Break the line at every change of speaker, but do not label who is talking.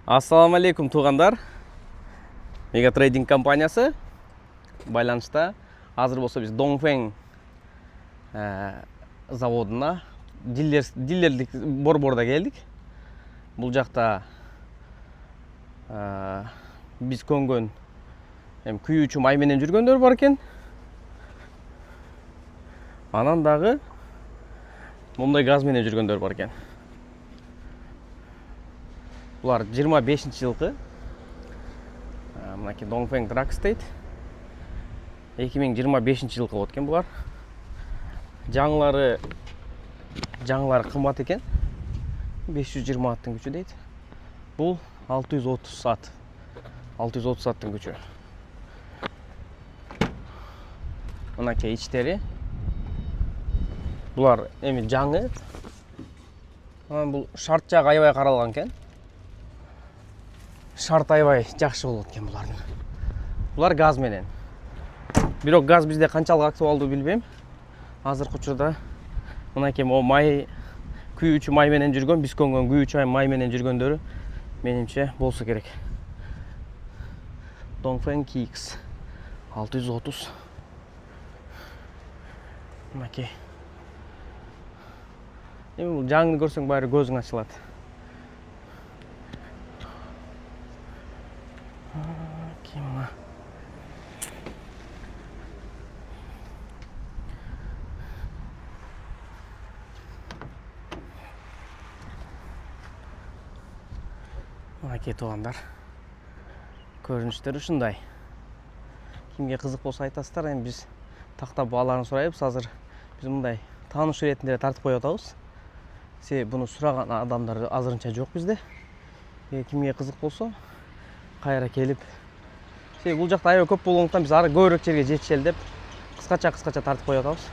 Ассаламу алейкум туғандар. Мегатрейдинг компаниясы байланышта. Азыр болса біз Dongfeng заводына дилерлік борборда келдік. Бұл жақта біз көнгөн күйүүчү май менен жүргөндөр бар екен. Анан дагы мындай газ менен жүргөндөр бар екен. Бұлар 25 жылқы. Мынаки Dongfeng Truck State 2025 жылқы болот экен бұлар. Жаңылары қымбат екен. 520 аттың күчі дейді. Бұл 630 ат. 630 аттың күчі. Мынаки иштери. Бұлар эми жаңы. Бұл шарт жағы аябай каралган экен. Шарт аябай жакшы болот экен булардын. Булар газ менен. Бирок газ бизде канчалык актуалдуу билбейм. Азыркы учурда мынакей май күйүүчү май менен жүргөн, биз көнгөн күйүүчү май менен жүргөндөрү менимче болсо керек. Dongfeng KX 630. Мынакей. Эми бул жаңы көрсөң баары көзүң ачылат. Мынакей туғандар. Көрүнүштөр ушундай. Кимге кызык болсо айтасыздар, эми биз тактап бааларын сурайбыз. Азыр биз мындай тааныш иретинде тартып коюп атабыз. Буну сураган адамдар азырынча жок бизде. Кимге кызык болсо кайра келип, бул жакта аябай көп болгондуктан биз ары көбүрөөк жерге жетишели деп кыскача тартып коюп атабыз.